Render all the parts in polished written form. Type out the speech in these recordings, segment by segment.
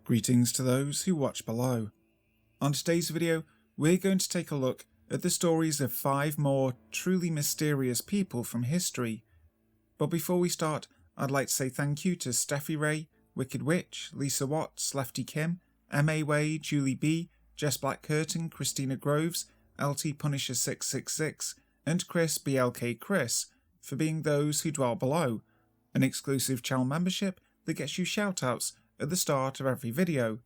Greetings to those who watch below. On today's video, we're going to take a look at the stories of 5 more truly mysterious people from history. But before we start, I'd like to say thank you to Steffi Ray, Wicked Witch, Lisa Watts, Lefty Kim, M.A. Way, Julie B, Jess Black Curtin, Christina Groves, LT Punisher 666, and Chris BLK Chris for being those who dwell below, an exclusive channel membership that gets you shoutouts at the start of every video.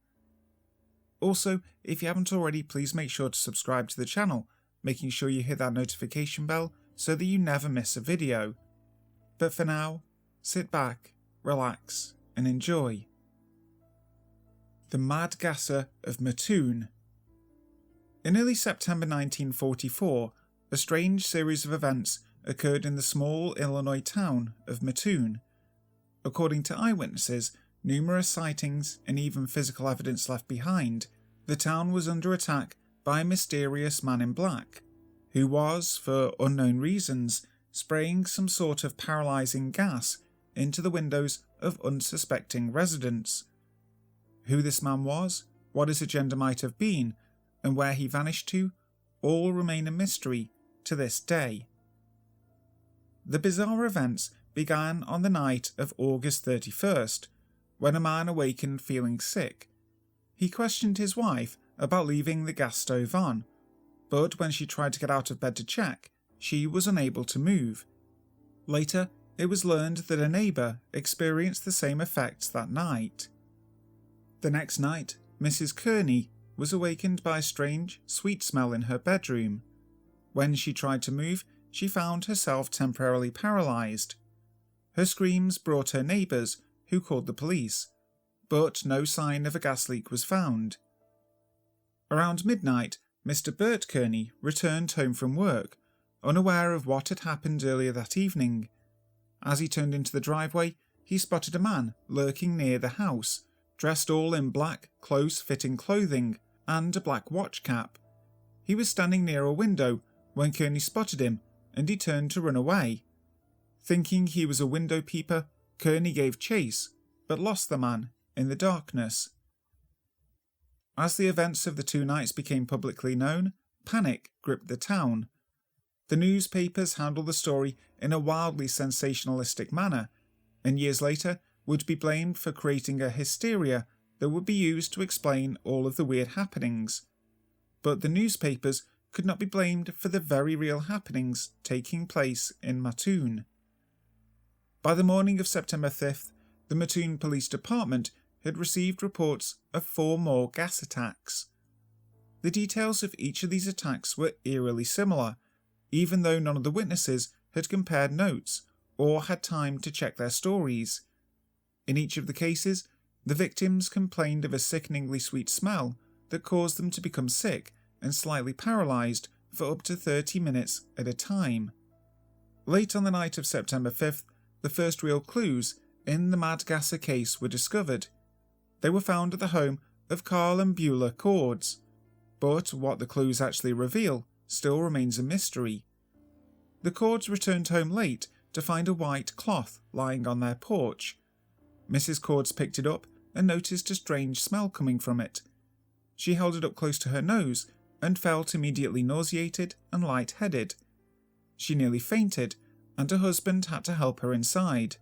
Also, if you haven't already, please make sure to subscribe to the channel, making sure you hit that notification bell so that you never miss a video. But for now, sit back, relax, and enjoy. The Mad Gasser of Mattoon. In early September 1944, a strange series of events occurred in the small Illinois town of Mattoon. According to eyewitnesses, numerous sightings and even physical evidence left behind, the town was under attack by a mysterious man in black, who was, for unknown reasons, spraying some sort of paralysing gas into the windows of unsuspecting residents. Who this man was, what his agenda might have been, and where he vanished to, all remain a mystery to this day. The bizarre events began on the night of August 31st, when a man awakened feeling sick. He questioned his wife about leaving the gas stove on, but when she tried to get out of bed to check, she was unable to move. Later, it was learned that a neighbour experienced the same effects that night. The next night, Mrs. Kearney was awakened by a strange, sweet smell in her bedroom. When she tried to move, she found herself temporarily paralysed. Her screams brought her neighbours, who called the police, but no sign of a gas leak was found. Around midnight, Mr. Bert Kearney returned home from work, unaware of what had happened earlier that evening. As he turned into the driveway, he spotted a man lurking near the house, dressed all in black, close-fitting clothing and a black watch cap. He was standing near a window when Kearney spotted him, and he turned to run away. Thinking he was a window peeper, Kearney gave chase, but lost the man in the darkness. As the events of the 2 nights became publicly known, panic gripped the town. The newspapers handled the story in a wildly sensationalistic manner, and years later would be blamed for creating a hysteria that would be used to explain all of the weird happenings. But the newspapers could not be blamed for the very real happenings taking place in Mattoon. By the morning of September 5th, the Mattoon Police Department had received reports of 4 more gas attacks. The details of each of these attacks were eerily similar, even though none of the witnesses had compared notes or had time to check their stories. In each of the cases, the victims complained of a sickeningly sweet smell that caused them to become sick and slightly paralysed for up to 30 minutes at a time. Late on the night of September 5th, the first real clues in the Mad Gasser case were discovered. They were found at the home of Carl and Beulah Cords, but what the clues actually reveal still remains a mystery. The Cords returned home late to find a white cloth lying on their porch. Mrs. Cords picked it up and noticed a strange smell coming from it. She held it up close to her nose and felt immediately nauseated and lightheaded. She nearly fainted, and her husband had to help her inside.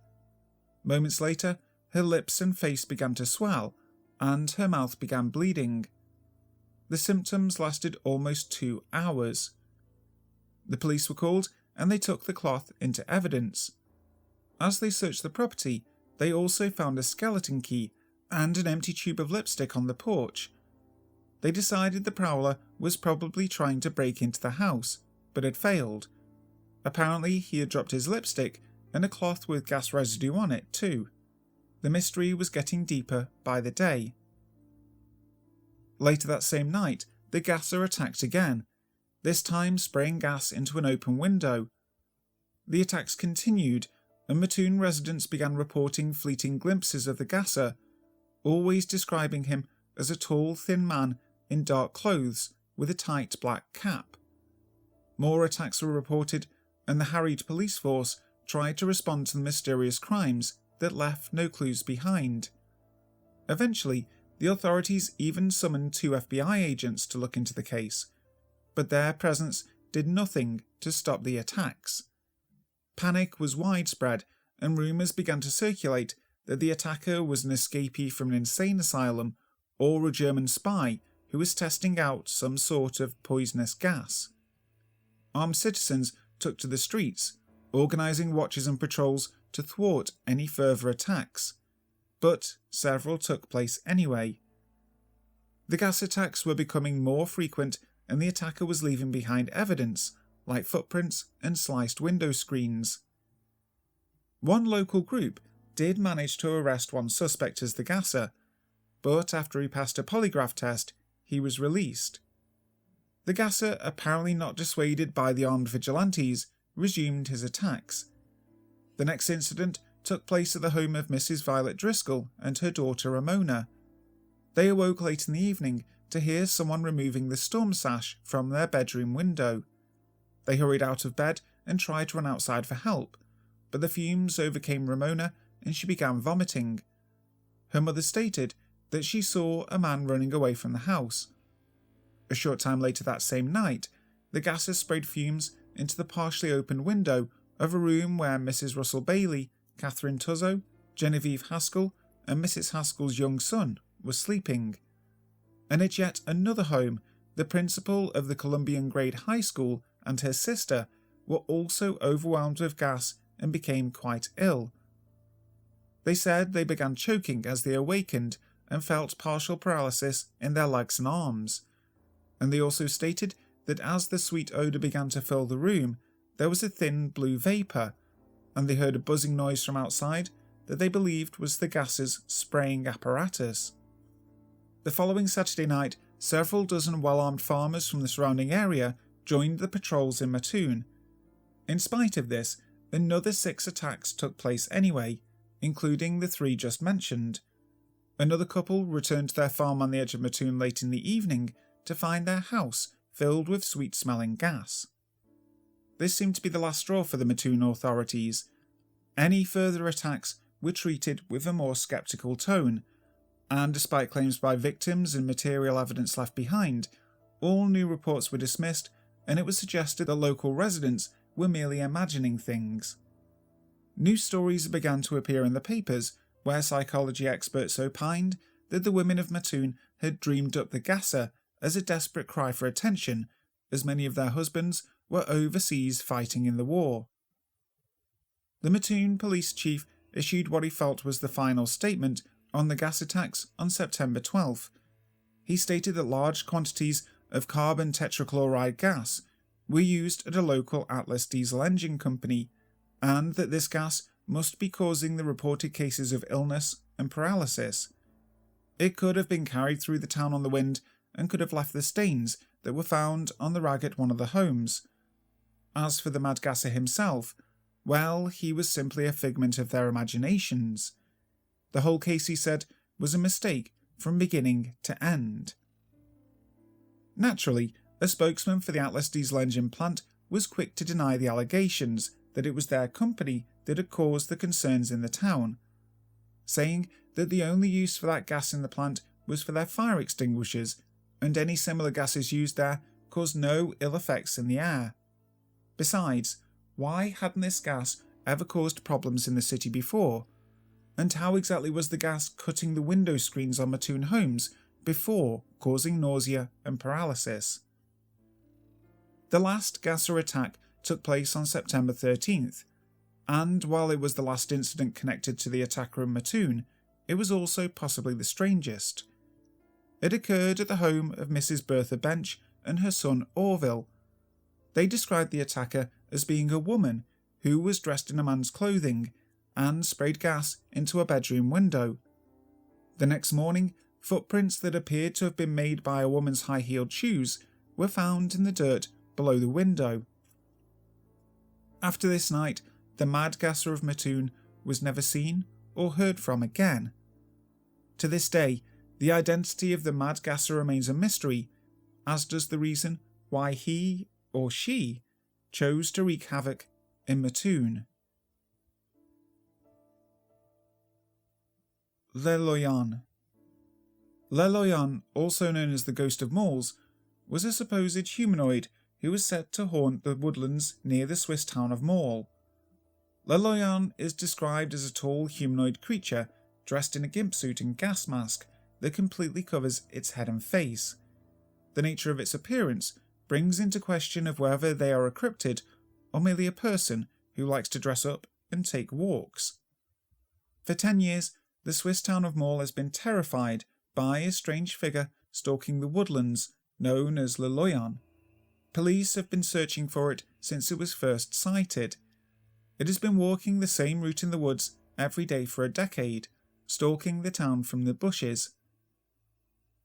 Moments later, her lips and face began to swell, and her mouth began bleeding. The symptoms lasted almost 2 hours. The police were called, and they took the cloth into evidence. As they searched the property, they also found a skeleton key and an empty tube of lipstick on the porch. They decided the prowler was probably trying to break into the house, but had failed. Apparently, he had dropped his lipstick and a cloth with gas residue on it too. The mystery was getting deeper by the day. Later that same night, the gasser attacked again, this time spraying gas into an open window. The attacks continued, and Mattoon residents began reporting fleeting glimpses of the gasser, always describing him as a tall, thin man in dark clothes with a tight black cap. More attacks were reported, and the harried police force tried to respond to the mysterious crimes that left no clues behind. Eventually, The authorities even summoned 2 FBI agents to look into the case, but their presence did nothing to stop the attacks. Panic was widespread, and rumours began to circulate that the attacker was an escapee from an insane asylum or a German spy who was testing out some sort of poisonous gas. Armed citizens took to the streets, organising watches and patrols to thwart any further attacks, but several took place anyway. The gas attacks were becoming more frequent, and the attacker was leaving behind evidence, like footprints and sliced window screens. One local group did manage to arrest one suspect as the gasser, but after he passed a polygraph test, he was released. The gasser, apparently not dissuaded by the armed vigilantes, resumed his attacks. The next incident took place at the home of Mrs. Violet Driscoll and her daughter Ramona. They awoke late in the evening to hear someone removing the storm sash from their bedroom window. They hurried out of bed and tried to run outside for help, but the fumes overcame Ramona and she began vomiting. Her mother stated that she saw a man running away from the house. A short time later that same night, the gasser sprayed fumes into the partially opened window of a room where Mrs. Russell Bailey, Catherine Tuzzo, Genevieve Haskell, and Mrs. Haskell's young son were sleeping. And at yet another home, the principal of the Columbian Grade High School and her sister were also overwhelmed with gas and became quite ill. They said they began choking as they awakened and felt partial paralysis in their legs and arms. And they also stated that as the sweet odour began to fill the room, there was a thin blue vapour, and they heard a buzzing noise from outside that they believed was the gas's spraying apparatus. The following Saturday night, several dozen well-armed farmers from the surrounding area joined the patrols in Mattoon. In spite of this, another 6 attacks took place anyway, including the 3 just mentioned. Another couple returned to their farm on the edge of Mattoon late in the evening to find their house filled with sweet-smelling gas. This seemed to be the last straw for the Mattoon authorities. Any further attacks were treated with a more sceptical tone, and despite claims by victims and material evidence left behind, all new reports were dismissed, and it was suggested that local residents were merely imagining things. News stories began to appear in the papers, where psychology experts opined that the women of Mattoon had dreamed up the gasser as a desperate cry for attention, as many of their husbands were overseas fighting in the war. The Mattoon police chief issued what he felt was the final statement on the gas attacks on September 12th. He stated that large quantities of carbon tetrachloride gas were used at a local Atlas diesel engine company, and that this gas must be causing the reported cases of illness and paralysis. It could have been carried through the town on the wind and could have left the stains that were found on the rag at one of the homes. As for the Mad Gasser himself, well, he was simply a figment of their imaginations. The whole case, he said, was a mistake from beginning to end. Naturally, a spokesman for the Atlas diesel engine plant was quick to deny the allegations that it was their company that had caused the concerns in the town, saying that the only use for that gas in the plant was for their fire extinguishers, and any similar gases used there caused no ill effects in the air. Besides, why hadn't this gas ever caused problems in the city before? And how exactly was the gas cutting the window screens on Mattoon homes before causing nausea and paralysis? The last Gasser attack took place on September 13th, and while it was the last incident connected to the attacker in Mattoon, it was also possibly the strangest. It occurred at the home of Mrs. Bertha Bench and her son Orville. They described the attacker as being a woman who was dressed in a man's clothing and sprayed gas into a bedroom window. The next morning, footprints that appeared to have been made by a woman's high-heeled shoes were found in the dirt below the window. After this night, the Mad Gasser of Mattoon was never seen or heard from again. To this day, the identity of the Mad Gasser remains a mystery, as does the reason why he or she chose to wreak havoc in Mattoon. Le Loyon. Loyon, also known as the Ghost of Malls, was a supposed humanoid who was said to haunt the woodlands near the Swiss town of Maul. Loyon is described as a tall humanoid creature dressed in a gimp suit and gas mask that completely covers its head and face. The nature of its appearance brings into question of whether they are a cryptid or merely a person who likes to dress up and take walks. For 10 years, the Swiss town of Maul has been terrified by a strange figure stalking the woodlands known as Loyon. Police have been searching for it since it was first sighted. It has been walking the same route in the woods every day for a decade, stalking the town from the bushes.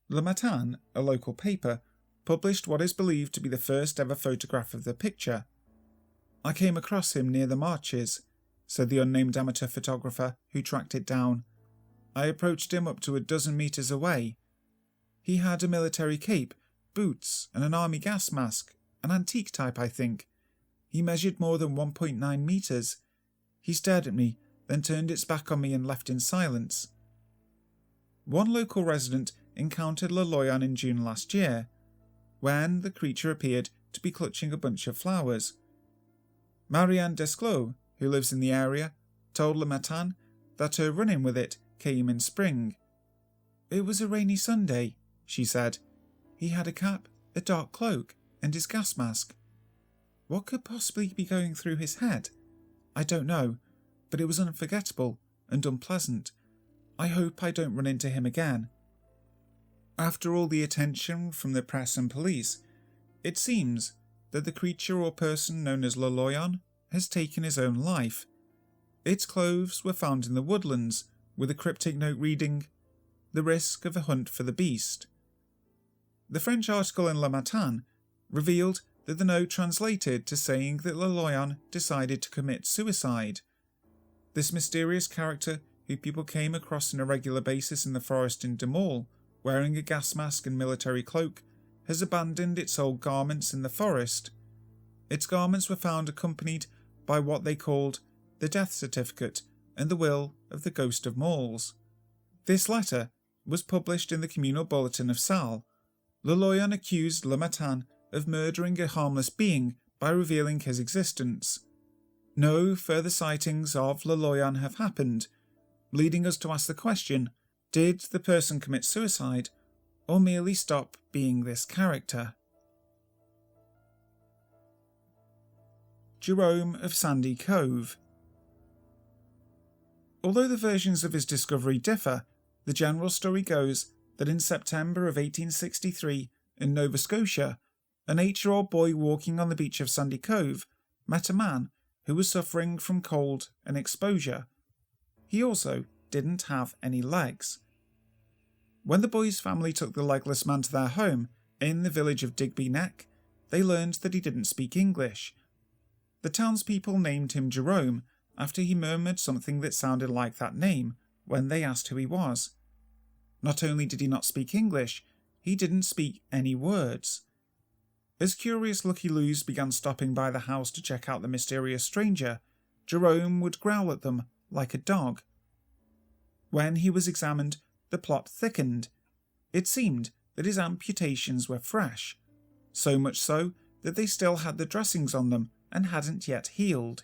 Le Matin, a local paper, published what is believed to be the first ever photograph of the picture. "I came across him near the marches," said the unnamed amateur photographer who tracked it down. "I approached him up to a dozen meters away. He had a military cape, boots, and an army gas mask, an antique type, I think. He measured more than 1.9 meters. He stared at me, then turned its back on me and left in silence." One local resident encountered Loyon in June last year, when the creature appeared to be clutching a bunch of flowers. Marianne Desclos, who lives in the area, told Le Matin that her run-in with it came in spring. "It was a rainy Sunday," she said. "He had a cap, a dark cloak, and his gas mask. What could possibly be going through his head? I don't know, but it was unforgettable and unpleasant. I hope I don't run into him again." After all the attention from the press and police, it seems that the creature or person known as Loyon has taken his own life. Its clothes were found in the woodlands, with a cryptic note reading, "The risk of a hunt for the beast." The French article in Le Matin revealed that the note translated to saying that Loyon decided to commit suicide. This mysterious character, who people came across on a regular basis in the forest in De Maul, wearing a gas mask and military cloak, has abandoned its old garments in the forest. Its garments were found accompanied by what they called the death certificate and the will of the Ghost of Malls. This letter was published in the communal bulletin of Salles. Loyon accused Le Matin of murdering a harmless being by revealing his existence. No further sightings of Loyon have happened, leading us to ask the question, did the person commit suicide or merely stop being this character? Jerome of Sandy Cove. Although the versions of his discovery differ, the general story goes that in September of 1863 in Nova Scotia, an 8-year-old boy walking on the beach of Sandy Cove met a man who was suffering from cold and exposure. He also didn't have any legs. When the boy's family took the legless man to their home in the village of Digby Neck, they learned that he didn't speak English. The townspeople named him Jerome after he murmured something that sounded like that name when they asked who he was. Not only did he not speak English, he didn't speak any words. As curious looky-loos began stopping by the house to check out the mysterious stranger, Jerome would growl at them like a dog. When he was examined, the plot thickened. It seemed that his amputations were fresh, so much so that they still had the dressings on them and hadn't yet healed.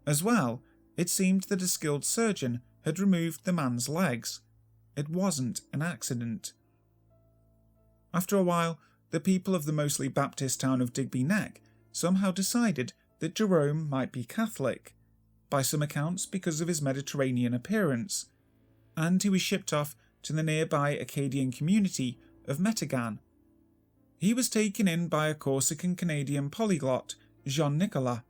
As well, it seemed that a skilled surgeon had removed the man's legs. It wasn't an accident. After a while, the people of the mostly Baptist town of Digby Neck somehow decided that Jerome might be Catholic, by some accounts because of his Mediterranean appearance, and he was shipped off to the nearby Acadian community of Métégan. He was taken in by a Corsican-Canadian polyglot, Jean-Nicolas,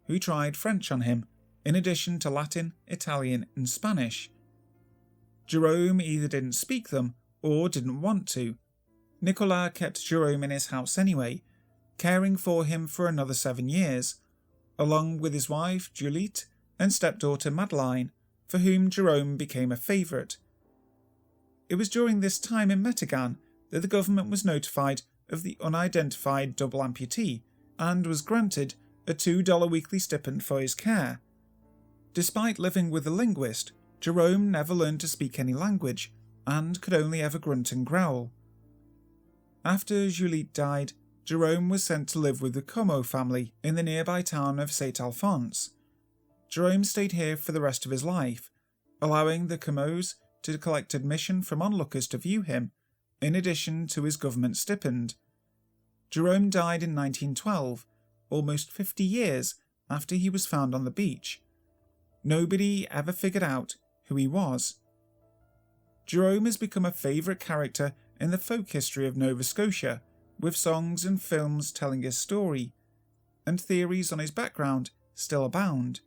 who tried French on him, in addition to Latin, Italian and Spanish. Jerome either didn't speak them or didn't want to. Nicolas kept Jerome in his house anyway, caring for him for another 7 years, along with his wife, Juliette, and stepdaughter, Madeleine, for whom Jerome became a favourite. It was during this time in Métégan that the government was notified of the unidentified double amputee and was granted a $2 weekly stipend for his care. Despite living with a linguist, Jerome never learned to speak any language, and could only ever grunt and growl. After Juliette died, Jerome was sent to live with the Como family in the nearby town of St. Alphonse. Jerome stayed here for the rest of his life, allowing the Comos to collect admission from onlookers to view him, in addition to his government stipend. Jerome died in 1912, almost 50 years after he was found on the beach. Nobody ever figured out who he was. Jerome has become a favourite character in the folk history of Nova Scotia, with songs and films telling his story, and theories on his background still abound.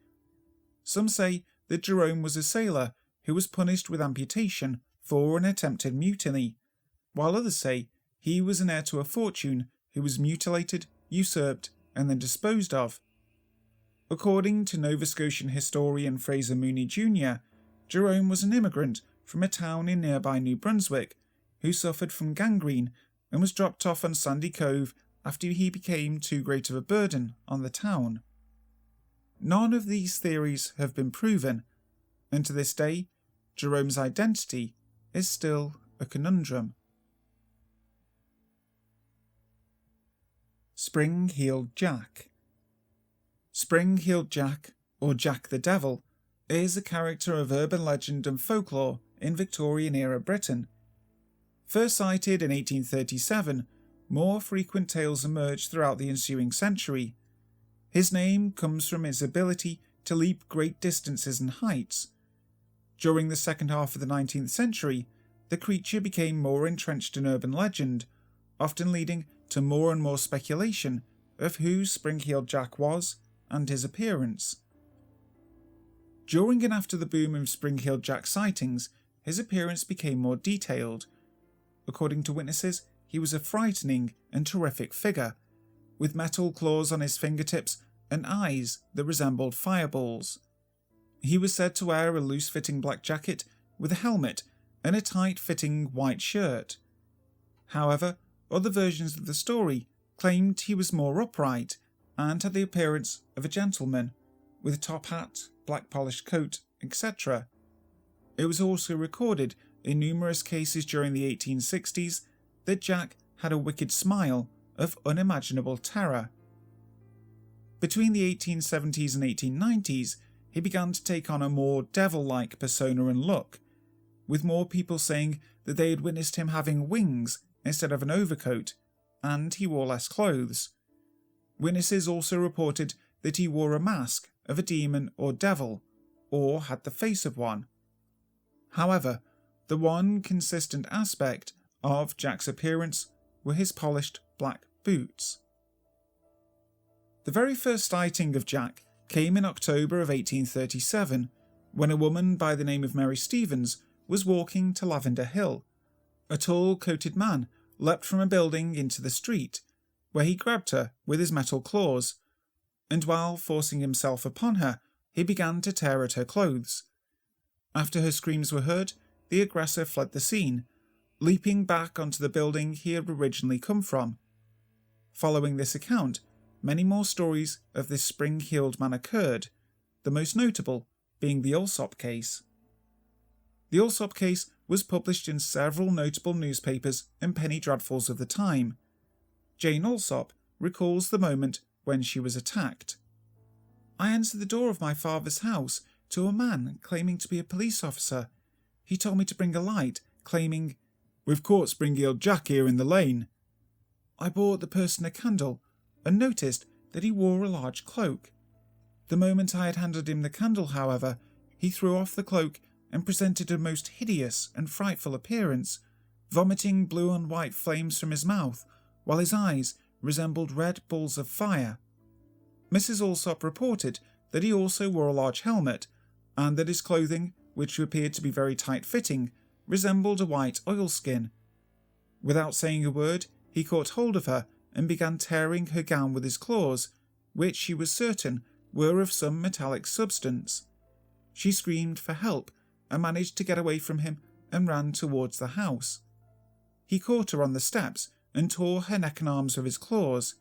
Some say that Jerome was a sailor who was punished with amputation for an attempted mutiny, while others say he was an heir to a fortune who was mutilated, usurped, and then disposed of. According to Nova Scotian historian Fraser Mooney Jr., Jerome was an immigrant from a town in nearby New Brunswick who suffered from gangrene and was dropped off on Sandy Cove after he became too great of a burden on the town. None of these theories have been proven, and to this day, Jerome's identity is still a conundrum. Spring-Heeled Jack. Spring-Heeled Jack, or Jack the Devil, is a character of urban legend and folklore in Victorian-era Britain. First sighted in 1837, more frequent tales emerged throughout the ensuing century. His name comes from his ability to leap great distances and heights. During the second half of the 19th century, the creature became more entrenched in urban legend, often leading to more and more speculation of who Spring-Heeled Jack was and his appearance. During and after the boom of Spring-Heeled Jack sightings, his appearance became more detailed. According to witnesses, he was a frightening and terrific figure, with metal claws on his fingertips and eyes that resembled fireballs. He was said to wear a loose-fitting black jacket with a helmet and a tight-fitting white shirt. However, other versions of the story claimed he was more upright and had the appearance of a gentleman, with a top hat, black polished coat, etc. It was also recorded in numerous cases during the 1860s that Jack had a wicked smile of unimaginable terror. Between the 1870s and 1890s, he began to take on a more devil-like persona and look, with more people saying that they had witnessed him having wings instead of an overcoat, and he wore less clothes. Witnesses also reported that he wore a mask of a demon or devil, or had the face of one. However, the one consistent aspect of Jack's appearance were his polished black boots. The very first sighting of Jack came in October of 1837, when a woman by the name of Mary Stevens was walking to Lavender Hill. A tall, coated man leapt from a building into the street, where he grabbed her with his metal claws, and while forcing himself upon her, he began to tear at her clothes. After her screams were heard, the aggressor fled the scene, leaping back onto the building he had originally come from. Following this account, many more stories of this spring-heeled man occurred, the most notable being the Alsop case. The Alsop case was published in several notable newspapers and penny dreadfuls of the time. Jane Alsop recalls the moment when she was attacked. "I answered the door of my father's house to a man claiming to be a police officer. He told me to bring a light, claiming, 'We've caught Spring-Heeled Jack here in the lane.' I bought the person a candle and noticed that he wore a large cloak. The moment I had handed him the candle, however, he threw off the cloak and presented a most hideous and frightful appearance, vomiting blue and white flames from his mouth, while his eyes resembled red balls of fire. Mrs. Alsop reported that he also wore a large helmet, and that his clothing, which appeared to be very tight-fitting, resembled a white oilskin. Without saying a word, he caught hold of her and began tearing her gown with his claws, which she was certain were of some metallic substance. She screamed for help and managed to get away from him and ran towards the house. He caught her on the steps and tore her neck and arms with his claws.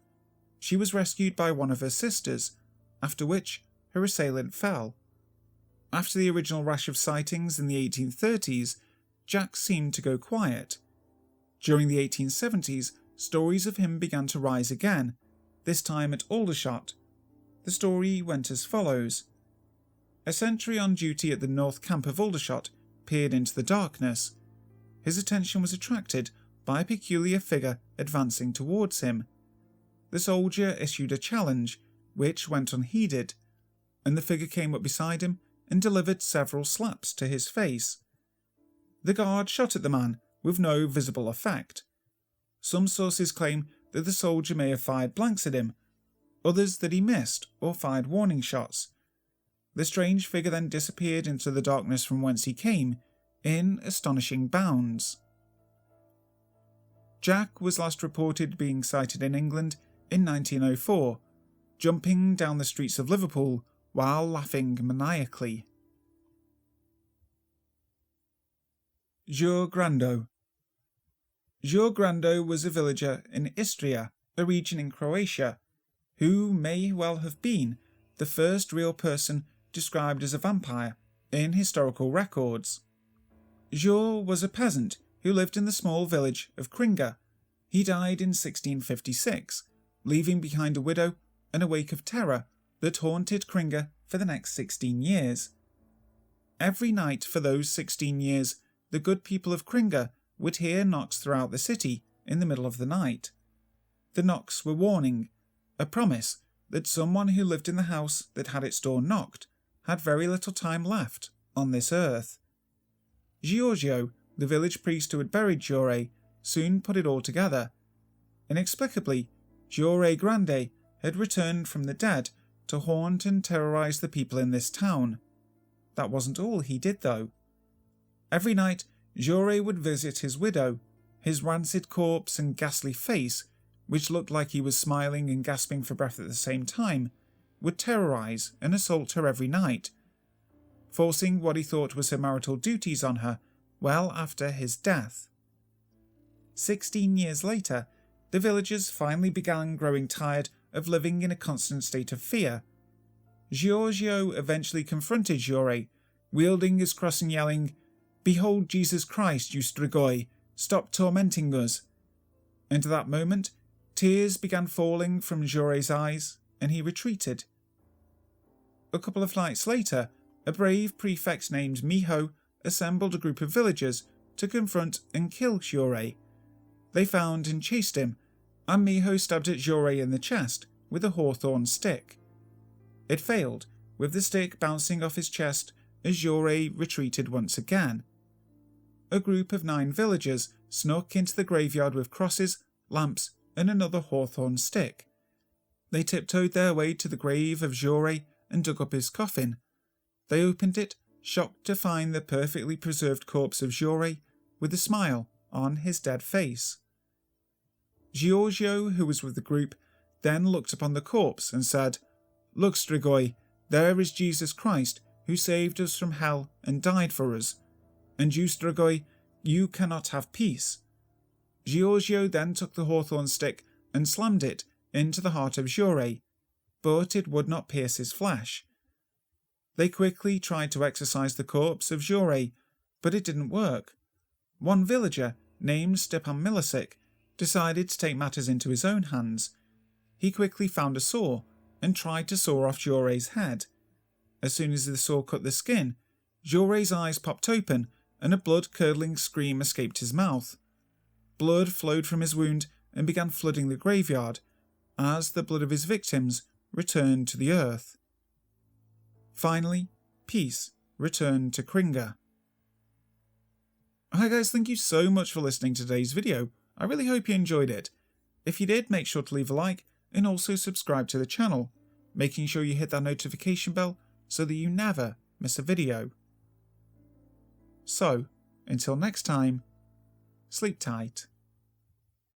She was rescued by one of her sisters, after which her assailant fell. After the original rash of sightings in the 1830s, Jack seemed to go quiet. During the 1870s, stories of him began to rise again, this time at Aldershot. The story went as follows. A sentry on duty at the North Camp of Aldershot peered into the darkness. His attention was attracted by a peculiar figure advancing towards him. The soldier issued a challenge, which went unheeded, and the figure came up beside him and delivered several slaps to his face. The guard shot at the man with no visible effect. Some sources claim that the soldier may have fired blanks at him, others that he missed or fired warning shots. The strange figure then disappeared into the darkness from whence he came, in astonishing bounds. Jack was last reported being sighted in England in 1904, jumping down the streets of Liverpool while laughing maniacally. Jure Grando. Jure Grando was a villager in Istria, a region in Croatia, who may well have been the first real person described as a vampire in historical records. Jure was a peasant who lived in the small village of Kringa. He died in 1656, leaving behind a widow and a wake of terror that haunted Kringa for the next 16 years. Every night for those 16 years, the good people of Kringa would hear knocks throughout the city in the middle of the night. The knocks were warning, a promise that someone who lived in the house that had its door knocked had very little time left on this earth. Giorgio, the village priest who had buried Jure, soon put it all together. Inexplicably, Jure Grande had returned from the dead to haunt and terrorize the people in this town. That wasn't all he did, though. Every night, Jure would visit his widow. His rancid corpse and ghastly face, which looked like he was smiling and gasping for breath at the same time, would terrorize and assault her every night, forcing what he thought was her marital duties on her well after his death. 16 years later, the villagers finally began growing tired of living in a constant state of fear. Giorgio eventually confronted Jure, wielding his cross and yelling, "Behold Jesus Christ, you Strigoi, stop tormenting us." And at that moment, tears began falling from Jure's eyes, and he retreated. A couple of nights later, a brave prefect named Miho assembled a group of villagers to confront and kill Jure. They found and chased him, and Miho stabbed at Jure in the chest with a hawthorn stick. It failed, with the stick bouncing off his chest as Jure retreated once again. A group of 9 villagers snuck into the graveyard with crosses, lamps, and another hawthorn stick. They tiptoed their way to the grave of Jure and dug up his coffin. They opened it, shocked to find the perfectly preserved corpse of Jure with a smile on his dead face. Giorgio, who was with the group, then looked upon the corpse and said, "Look, Strigoi, there is Jesus Christ, who saved us from hell and died for us. And you, Strigoi, you cannot have peace." Giorgio then took the hawthorn stick and slammed it into the heart of Jure, but it would not pierce his flesh. They quickly tried to exorcise the corpse of Jure, but it didn't work. One villager, named Stepan Milicic, decided to take matters into his own hands. He quickly found a saw and tried to saw off Jure's head. As soon as the saw cut the skin, Jure's eyes popped open and a blood-curdling scream escaped his mouth. Blood flowed from his wound and began flooding the graveyard, as the blood of his victims returned to the earth. Finally, peace returned to Kringa. Hi guys, thank you so much for listening to today's video. I really hope you enjoyed it. If you did, make sure to leave a like and also subscribe to the channel, making sure you hit that notification bell so that you never miss a video. So, until next time, sleep tight.